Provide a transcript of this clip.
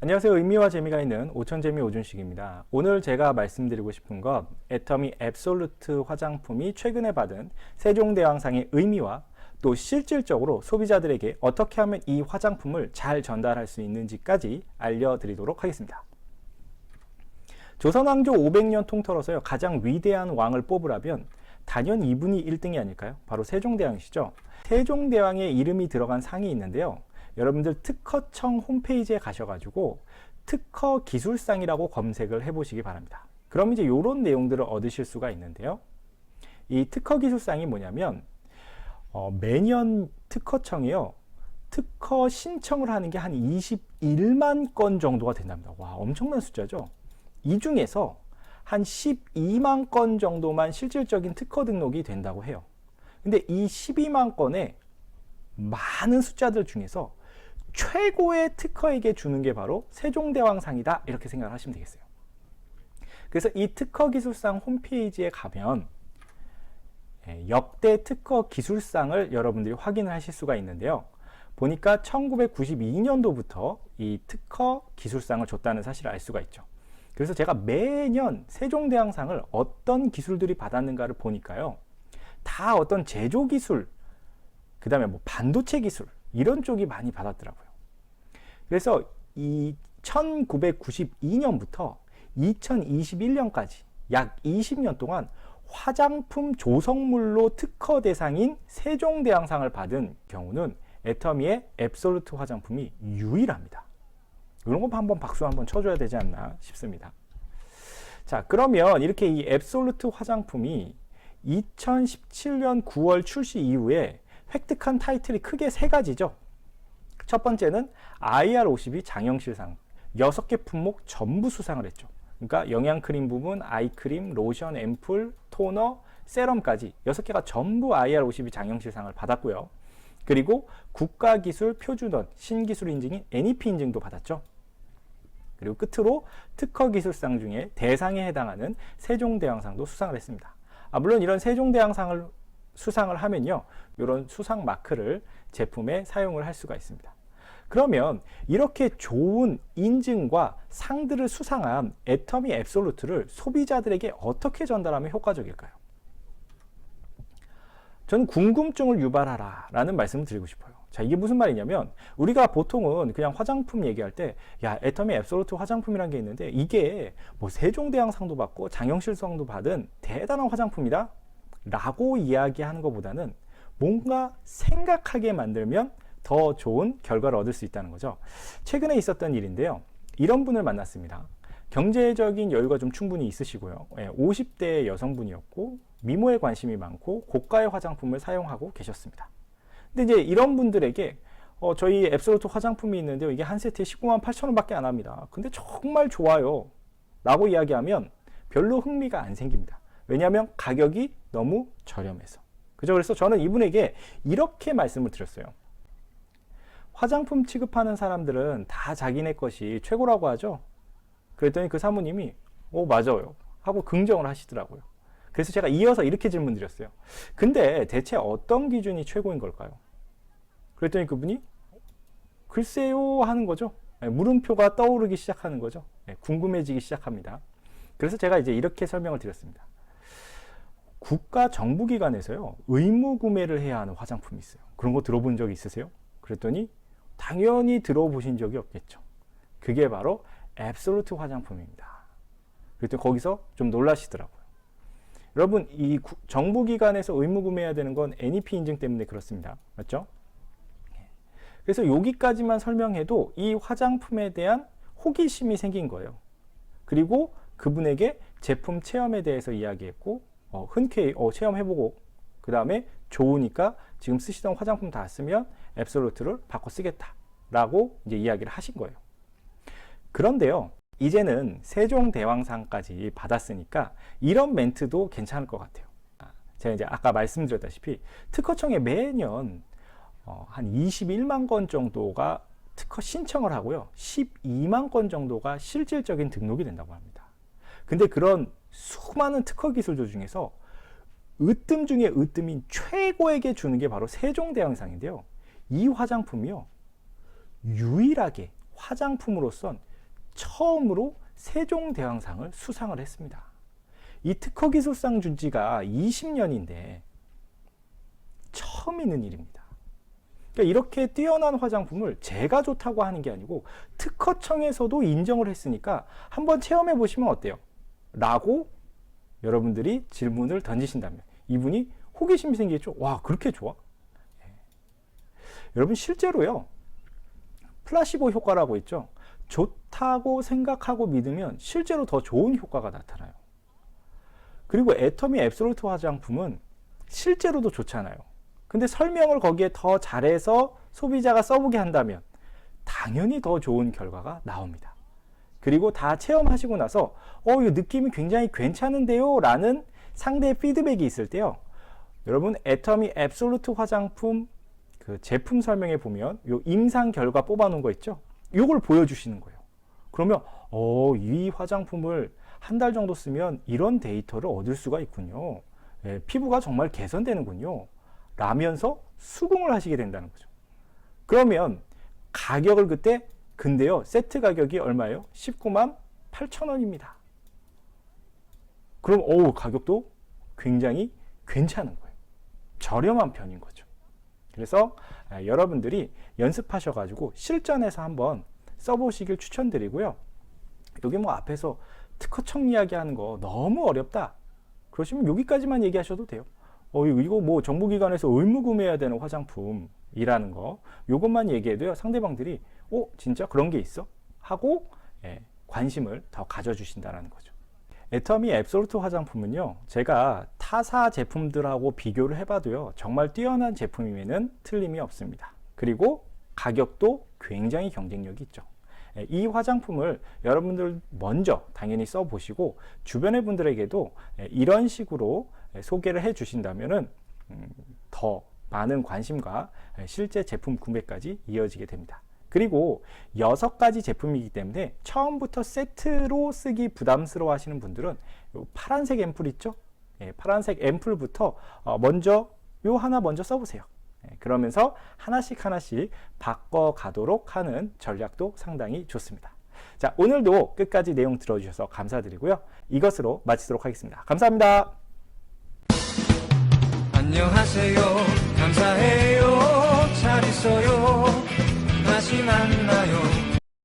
안녕하세요. 의미와 재미가 있는 오천재미 오준식입니다. 오늘 제가 말씀드리고 싶은 건 애터미 앱솔루트 화장품이 최근에 받은 세종대왕상의 의미와 또 실질적으로 소비자들에게 어떻게 하면 이 화장품을 잘 전달할 수 있는지까지 알려드리도록 하겠습니다. 조선왕조 500년 통틀어서요, 가장 위대한 왕을 뽑으라면 단연 이분이 1등이 아닐까요? 바로 세종대왕이시죠. 세종대왕의 이름이 들어간 상이 있는데요, 여러분들 특허청 홈페이지에 가셔가지고 특허 기술상이라고 검색을 해보시기 바랍니다. 그럼 이제 이런 내용들을 얻으실 수가 있는데요, 이 특허 기술상이 뭐냐면 매년 특허청이요, 특허 신청을 하는 게 한 21만 건 정도가 된답니다. 와, 엄청난 숫자죠. 이 중에서 한 12만 건 정도만 실질적인 특허 등록이 된다고 해요. 근데 이 12만 건의 많은 숫자들 중에서 최고의 특허에게 주는 게 바로 세종대왕상이다, 이렇게 생각을 하시면 되겠어요. 그래서 이 특허기술상 홈페이지에 가면 역대 특허 기술상을 여러분들이 확인을 하실 수가 있는데요, 보니까 1992년도부터 이 특허 기술상을 줬다는 사실을 알 수가 있죠. 그래서 제가 매년 세종대왕상을 어떤 기술들이 받았는가를 보니까요, 다 어떤 제조기술, 그 다음에 뭐 반도체 기술, 이런 쪽이 많이 받았더라고요. 그래서 이 1992년부터 2021년까지 약 20년 동안 화장품 조성물로 특허 대상인 세종대왕상을 받은 경우는 애터미의 앱솔루트 화장품이 유일합니다. 이런 거 한번 박수 한번 쳐줘야 되지 않나 싶습니다. 자, 그러면 이렇게 이 앱솔루트 화장품이 2017년 9월 출시 이후에 획득한 타이틀이 크게 세 가지죠. 첫 번째는 IR52 장영실상 6개 품목 전부 수상을 했죠. 그러니까 영양크림 부분, 아이크림, 로션, 앰플, 토너, 세럼까지 6개가 전부 IR52 장영실상을 받았고요. 그리고 국가기술 표준원 신기술 인증인 NEP 인증도 받았죠. 그리고 끝으로 특허기술상 중에 대상에 해당하는 세종대왕상도 수상을 했습니다. 물론 이런 세종대왕상을 수상을 하면요, 이런 수상 마크를 제품에 사용을 할 수가 있습니다. 그러면 이렇게 좋은 인증과 상들을 수상한 애터미 앱솔루트를 소비자들에게 어떻게 전달하면 효과적일까요? 저는 궁금증을 유발하라 라는 말씀을 드리고 싶어요. 자, 이게 무슨 말이냐면, 우리가 보통은 그냥 화장품 얘기할 때, 야, 애터미 앱솔루트 화장품이라는 게 있는데 이게 뭐 세종대왕상도 받고 장영실상도 받은 대단한 화장품이다 라고 이야기하는 것보다는 뭔가 생각하게 만들면 더 좋은 결과를 얻을 수 있다는 거죠. 최근에 있었던 일인데요, 이런 분을 만났습니다. 경제적인 여유가 좀 충분히 있으시고요, 50대 여성분이었고 미모에 관심이 많고 고가의 화장품을 사용하고 계셨습니다. 근데 이제 이런 분들에게 저희 앱솔루트 화장품이 있는데요, 이게 한 세트에 19만 8천 원 밖에 안 합니다. 근데 정말 좋아요 라고 이야기하면 별로 흥미가 안 생깁니다. 왜냐하면 가격이 너무 저렴해서. 그죠? 그래서 저는 이분에게 이렇게 말씀을 드렸어요. 화장품 취급하는 사람들은 다 자기네 것이 최고라고 하죠. 그랬더니 그 사모님이 맞아요 하고 긍정을 하시더라고요. 그래서 제가 이어서 이렇게 질문 드렸어요. 근데 대체 어떤 기준이 최고인 걸까요? 그랬더니 그분이 글쎄요 하는 거죠. 물음표가 떠오르기 시작하는 거죠. 궁금해지기 시작합니다. 그래서 제가 이제 이렇게 설명을 드렸습니다. 국가 정부기관에서요, 의무 구매를 해야 하는 화장품이 있어요. 그런 거 들어본 적 있으세요? 그랬더니 당연히 들어보신 적이 없겠죠. 그게 바로 앱솔루트 화장품입니다. 그랬더니 거기서 좀 놀라시더라고요. 여러분, 이 정부기관에서 의무 구매해야 되는 건 NEP 인증 때문에 그렇습니다. 맞죠? 그래서 여기까지만 설명해도 이 화장품에 대한 호기심이 생긴 거예요. 그리고 그분에게 제품 체험에 대해서 이야기했고, 흔쾌히 체험해보고, 그 다음에 좋으니까 지금 쓰시던 화장품 다 쓰면 앱솔루트를 바꿔 쓰겠다 라고 이제 이야기를 하신 거예요. 그런데요, 이제는 세종대왕상까지 받았으니까 이런 멘트도 괜찮을 것 같아요. 제가 이제 아까 말씀드렸다시피 특허청에 매년 한 21만 건 정도가 특허 신청을 하고요, 12만 건 정도가 실질적인 등록이 된다고 합니다. 근데 그런 수많은 특허 기술들 중에서 으뜸 중에 으뜸인 최고에게 주는 게 바로 세종대왕상인데요, 이 화장품이요, 유일하게 화장품으로선 처음으로 세종대왕상을 수상을 했습니다. 이 특허기술상 준 지가 20년인데 처음 있는 일입니다. 그러니까 이렇게 뛰어난 화장품을 제가 좋다고 하는 게 아니고 특허청에서도 인정을 했으니까 한번 체험해 보시면 어때요? 라고 여러분들이 질문을 던지신다면 이분이 호기심이 생기겠죠? 와, 그렇게 좋아? 여러분, 실제로요, 플라시보 효과라고 있죠? 좋다고 생각하고 믿으면 실제로 더 좋은 효과가 나타나요. 그리고 애터미 앱솔루트 화장품은 실제로도 좋잖아요. 근데 설명을 거기에 더 잘해서 소비자가 써보게 한다면 당연히 더 좋은 결과가 나옵니다. 그리고 다 체험하시고 나서 이거 느낌이 굉장히 괜찮은데요? 라는 상대의 피드백이 있을 때요, 여러분, 애터미 앱솔루트 화장품 그 제품 설명에 보면 요 임상 결과 뽑아놓은 거 있죠? 요걸 보여주시는 거예요. 그러면 이 화장품을 한 달 정도 쓰면 이런 데이터를 얻을 수가 있군요. 피부가 정말 개선되는군요. 라면서 수긍을 하시게 된다는 거죠. 그러면 가격을 근데요, 세트 가격이 얼마예요? 19만 8천 원입니다. 그럼 가격도 굉장히 괜찮은 거예요. 저렴한 편인 거죠. 그래서 여러분들이 연습하셔가지고 실전에서 한번 써보시길 추천드리고요. 여기 뭐 앞에서 특허청 이야기하는 거 너무 어렵다 그러시면 여기까지만 얘기하셔도 돼요. 이거 뭐 정부기관에서 의무구매해야 되는 화장품이라는 거, 요것만 얘기해도요, 상대방들이 진짜 그런 게 있어? 하고 관심을 더 가져주신다는 거죠. 애터미 앱솔루트 화장품은요, 제가 타사 제품들하고 비교를 해봐도요, 정말 뛰어난 제품임에는 틀림이 없습니다. 그리고 가격도 굉장히 경쟁력이 있죠. 이 화장품을 여러분들 먼저 당연히 써보시고 주변의 분들에게도 이런 식으로 소개를 해 주신다면은 더 많은 관심과 실제 제품 구매까지 이어지게 됩니다. 그리고 6가지 제품이기 때문에 처음부터 세트로 쓰기 부담스러워 하시는 분들은 요 파란색 앰플 있죠? 파란색 앰플부터 먼저 요 하나 먼저 써보세요. 그러면서 하나씩 바꿔가도록 하는 전략도 상당히 좋습니다. 자, 오늘도 끝까지 내용 들어주셔서 감사드리고요. 이것으로 마치도록 하겠습니다. 감사합니다. 안녕하세요. 감사해요. 잘 있어요. 다시 만나